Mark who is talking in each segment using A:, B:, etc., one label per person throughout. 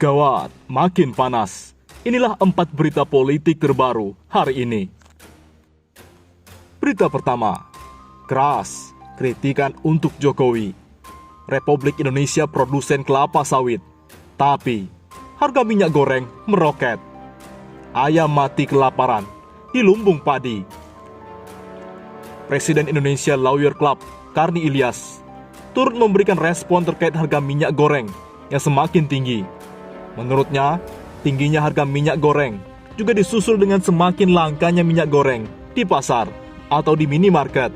A: Gawat, makin panas. Inilah 4 berita politik terbaru hari ini. Berita pertama, keras, kritikan untuk Jokowi. Republik Indonesia produsen kelapa sawit, tapi harga minyak goreng meroket. Ayam mati kelaparan di lumbung padi. Presiden Indonesia Lawyer Club, Karni Ilyas, turut memberikan respon terkait harga minyak goreng yang semakin tinggi. Menurutnya, tingginya harga minyak goreng juga disusul dengan semakin langkanya minyak goreng di pasar atau di minimarket.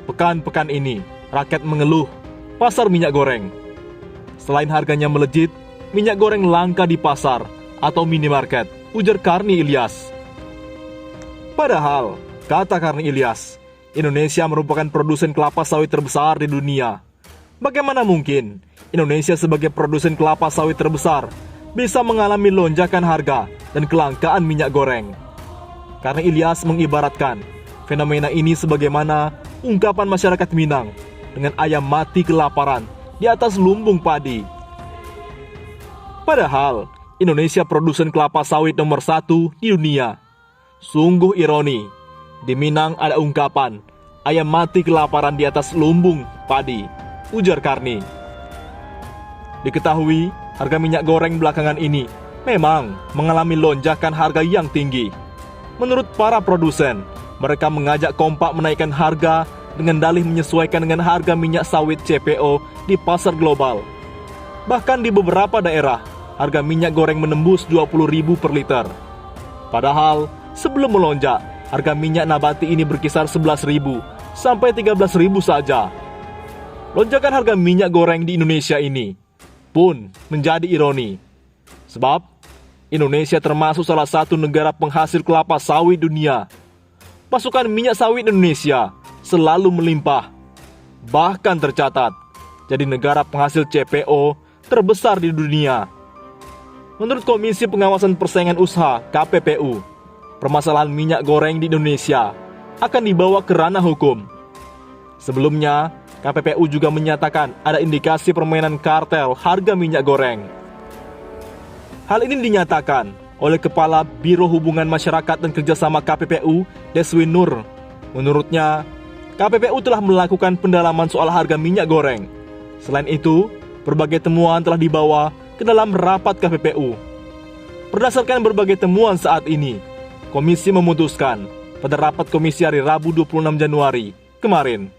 A: Pekan-pekan ini, rakyat mengeluh pasar minyak goreng. Selain harganya melejit, minyak goreng langka di pasar atau minimarket, ujar Karni Ilyas. Padahal, kata Karni Ilyas, Indonesia merupakan produsen kelapa sawit terbesar di dunia. Bagaimana mungkin Indonesia sebagai produsen kelapa sawit terbesar bisa mengalami lonjakan harga dan kelangkaan minyak goreng? Karena Ilyas mengibaratkan fenomena ini sebagaimana ungkapan masyarakat Minang dengan ayam mati kelaparan di atas lumbung padi. Padahal Indonesia produsen kelapa sawit nomor 1 di dunia. Sungguh ironi, di Minang ada ungkapan ayam mati kelaparan di atas lumbung padi, ujar Karni. Diketahui, harga minyak goreng belakangan ini memang mengalami lonjakan harga yang tinggi. Menurut para produsen, mereka mengajak kompak menaikkan harga dengan dalih menyesuaikan dengan harga minyak sawit CPO di pasar global. Bahkan di beberapa daerah, harga minyak goreng menembus 20.000 per liter. Padahal, sebelum melonjak, harga minyak nabati ini berkisar 11.000 sampai 13.000 saja. Lonjakan harga minyak goreng di Indonesia ini pun menjadi ironi. Sebab Indonesia termasuk salah satu negara penghasil kelapa sawit dunia. Pasokan minyak sawit Indonesia selalu melimpah. Bahkan tercatat jadi negara penghasil CPO terbesar di dunia. Menurut Komisi Pengawasan Persaingan Usaha (KPPU), permasalahan minyak goreng di Indonesia akan dibawa ke ranah hukum. Sebelumnya, KPPU juga menyatakan ada indikasi permainan kartel harga minyak goreng. Hal ini dinyatakan oleh Kepala Biro Hubungan Masyarakat dan Kerjasama KPPU, Deswin Nur. Menurutnya, KPPU telah melakukan pendalaman soal harga minyak goreng. Selain itu, berbagai temuan telah dibawa ke dalam rapat KPPU. Berdasarkan berbagai temuan saat ini, Komisi memutuskan pada rapat komisi hari Rabu 26 Januari kemarin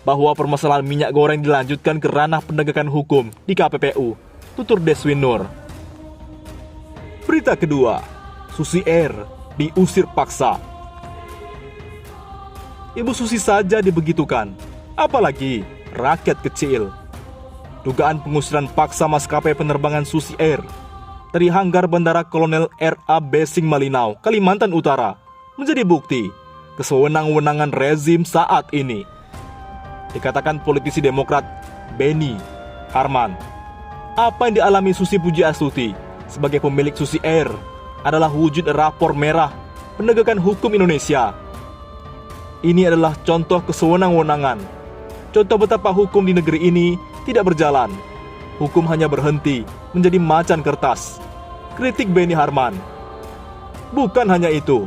A: bahwa permasalahan minyak goreng dilanjutkan ke ranah penegakan hukum di KPPU, tutur Deswin Nur. Berita kedua, Susi Air diusir paksa. Ibu Susi saja dibegitukan, apalagi rakyat kecil. Dugaan pengusiran paksa maskapai penerbangan Susi Air dari hanggar Bandara Kolonel R.A. Besing Malinau, Kalimantan Utara menjadi bukti kesewenang-wenangan rezim saat ini. Dikatakan politisi Demokrat Benny Harman, apa yang dialami Susi Pujiastuti sebagai pemilik Susi Air adalah wujud rapor merah penegakan hukum Indonesia. Ini adalah contoh kesewenang-wenangan, contoh betapa hukum di negeri ini tidak berjalan. Hukum hanya berhenti menjadi macan kertas, kritik Benny Harman. Bukan hanya itu,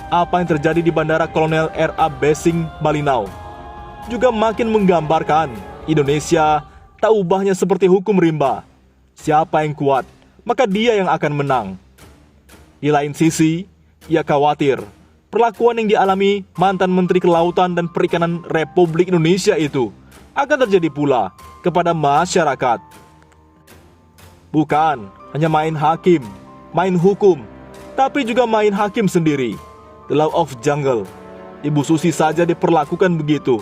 A: apa yang terjadi di Bandara Kolonel R.A. Besing Malinau juga makin menggambarkan Indonesia tak ubahnya seperti hukum rimba. Siapa yang kuat, maka dia yang akan menang. Di lain sisi, ia khawatir perlakuan yang dialami mantan Menteri Kelautan dan Perikanan Republik Indonesia itu akan terjadi pula kepada masyarakat. Bukan hanya main hakim, main hukum, tapi juga main hakim sendiri. The law of jungle. Ibu Susi saja diperlakukan begitu,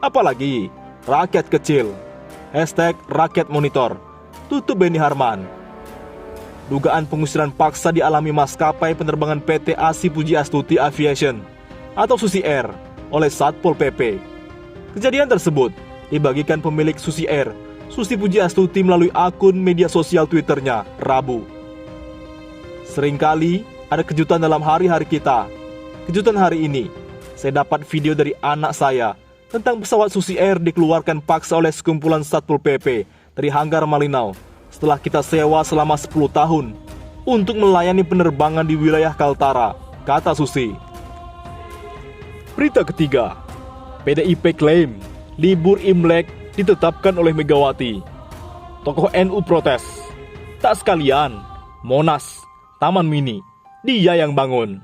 A: apalagi rakyat kecil. #rakyat monitor, tutup Benny Harman. Dugaan pengusiran paksa dialami maskapai penerbangan PT Asi Pujiastuti Aviation atau Susi Air oleh Satpol PP. Kejadian tersebut dibagikan pemilik Susi Air, Susi Pujiastuti, melalui akun media sosial Twitternya Rabu. Seringkali ada kejutan dalam hari-hari kita. Kejutan hari ini, saya dapat video dari anak saya tentang pesawat Susi Air dikeluarkan paksa oleh sekumpulan Satpol PP dari hanggar Malinau setelah kita sewa selama 10 tahun untuk melayani penerbangan di wilayah Kaltara, kata Susi. Berita ketiga, PDIP klaim libur Imlek ditetapkan oleh Megawati. Tokoh NU protes, tak sekalian Monas, Taman Mini, dia yang bangun.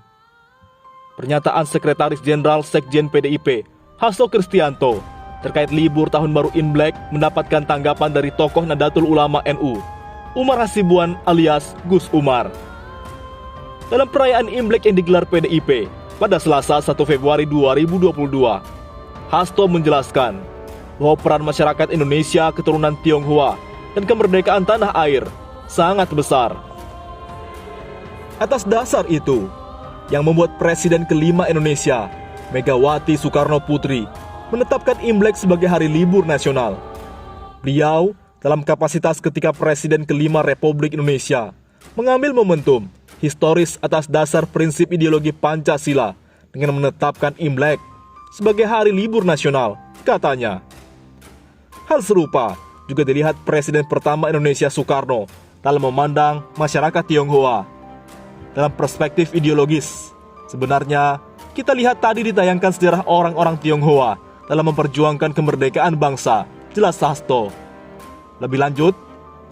A: Pernyataan Sekretaris Jenderal Sekjen PDIP, Hasto Kristianto, terkait libur Tahun Baru Imlek mendapatkan tanggapan dari tokoh Nahdlatul Ulama NU, Umar Hasibuan alias Gus Umar. Dalam perayaan Imlek yang digelar PDIP pada Selasa 1 Februari 2022, Hasto menjelaskan bahwa peran masyarakat Indonesia keturunan Tionghoa dan kemerdekaan tanah air sangat besar. Atas dasar itu, yang membuat Presiden kelima Indonesia, Megawati Soekarno Putri, menetapkan Imlek sebagai hari libur nasional. Beliau, dalam kapasitas ketika Presiden kelima Republik Indonesia, mengambil momentum historis atas dasar prinsip ideologi Pancasila dengan menetapkan Imlek sebagai hari libur nasional, katanya. Hal serupa juga dilihat Presiden pertama Indonesia Soekarno dalam memandang masyarakat Tionghoa. Dalam perspektif ideologis, sebenarnya kita lihat tadi ditayangkan sejarah orang-orang Tionghoa dalam memperjuangkan kemerdekaan bangsa, jelas Hasto. Lebih lanjut,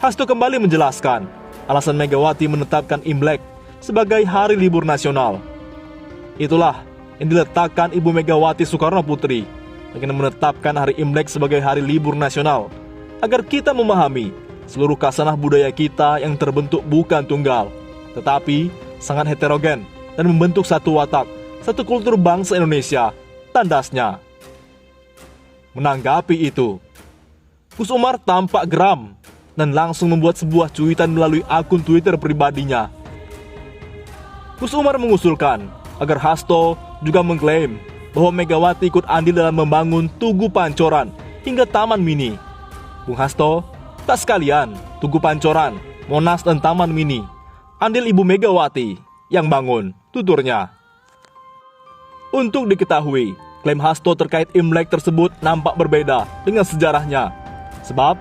A: Hasto kembali menjelaskan alasan Megawati menetapkan Imlek sebagai hari libur nasional. Itulah yang diletakkan Ibu Megawati Soekarno Putri dengan menetapkan hari Imlek sebagai hari libur nasional, agar kita memahami seluruh khasanah budaya kita yang terbentuk bukan tunggal, tetapi sangat heterogen dan membentuk satu watak, satu kultur bangsa Indonesia, tandasnya. Menanggapi itu, Gus Umar tampak geram dan langsung membuat sebuah cuitan melalui akun Twitter pribadinya. Gus Umar mengusulkan agar Hasto juga mengklaim bahwa Megawati ikut andil dalam membangun Tugu Pancoran hingga Taman Mini. Bung Hasto, tak sekalian Tugu Pancoran, Monas dan Taman Mini, andil Ibu Megawati yang bangun, tuturnya. Untuk diketahui, klaim Hasto terkait Imlek tersebut nampak berbeda dengan sejarahnya. Sebab,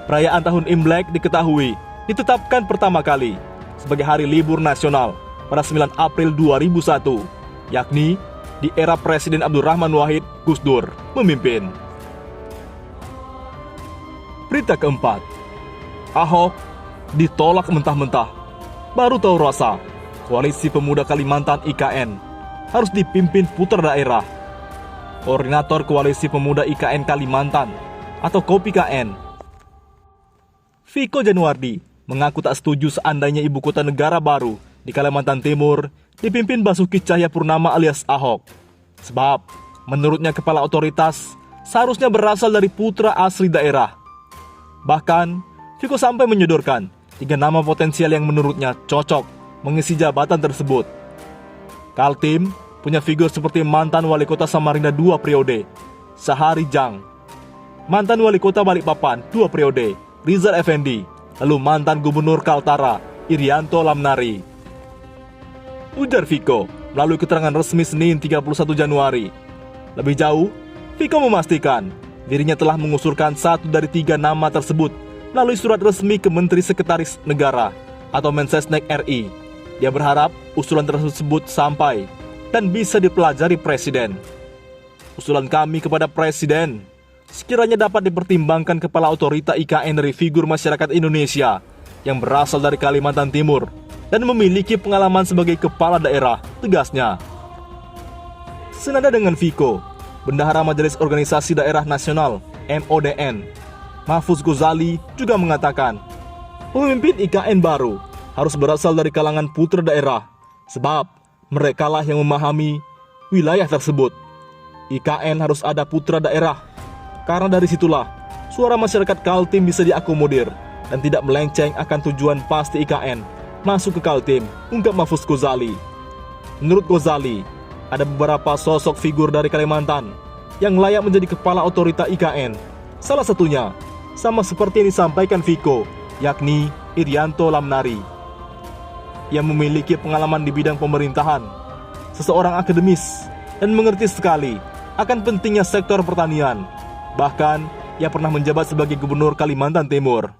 A: perayaan tahun Imlek diketahui ditetapkan pertama kali sebagai hari libur nasional pada 9 April 2001, yakni di era Presiden Abdurrahman Wahid Gus Dur memimpin. Berita keempat, Ahok ditolak mentah-mentah. Baru tahu rasa, Koalisi Pemuda Kalimantan IKN harus dipimpin putra daerah. Koordinator Koalisi Pemuda IKN Kalimantan atau KOPIKN, Viko Januardi, mengaku tak setuju seandainya ibu kota negara baru di Kalimantan Timur dipimpin Basuki Cahayapurnama alias Ahok. Sebab, menurutnya kepala otoritas seharusnya berasal dari putra asli daerah. Bahkan, Viko sampai menyodorkan 3 nama potensial yang menurutnya cocok mengisi jabatan tersebut. Kaltim punya figur seperti mantan wali kota Samarinda 2 periode, Sahari Jang, mantan wali kota Balikpapan 2 periode, Rizal Effendi, lalu mantan gubernur Kaltara, Irianto Lamnari. Ujar Viko melalui keterangan resmi Senin 31 Januari. Lebih jauh, Viko memastikan dirinya telah mengusulkan 1 dari 3 nama tersebut melalui surat resmi ke Menteri Sekretaris Negara atau Mensesnek RI. Dia berharap usulan tersebut sampai dan bisa dipelajari Presiden. Usulan kami kepada Presiden, sekiranya dapat dipertimbangkan kepala otorita IKN dari figur masyarakat Indonesia yang berasal dari Kalimantan Timur dan memiliki pengalaman sebagai kepala daerah, tegasnya. Senada dengan Viko, Bendahara Majelis Organisasi Daerah Nasional MODN, Mahfuz Ghazali juga mengatakan, pemimpin IKN baru harus berasal dari kalangan putra daerah, sebab merekalah yang memahami wilayah tersebut. IKN harus ada putra daerah, karena dari situlah suara masyarakat Kaltim bisa diakomodir dan tidak melenceng akan tujuan pasti IKN masuk ke Kaltim, ungkap Mahfuz Ghazali. Menurut Ghazali, ada beberapa sosok figur dari Kalimantan yang layak menjadi kepala otorita IKN. Salah satunya, sama seperti yang disampaikan Viko, yakni Irianto Lamnari, yang memiliki pengalaman di bidang pemerintahan, seseorang akademis, dan mengerti sekali akan pentingnya sektor pertanian. Bahkan, ia pernah menjabat sebagai gubernur Kalimantan Timur.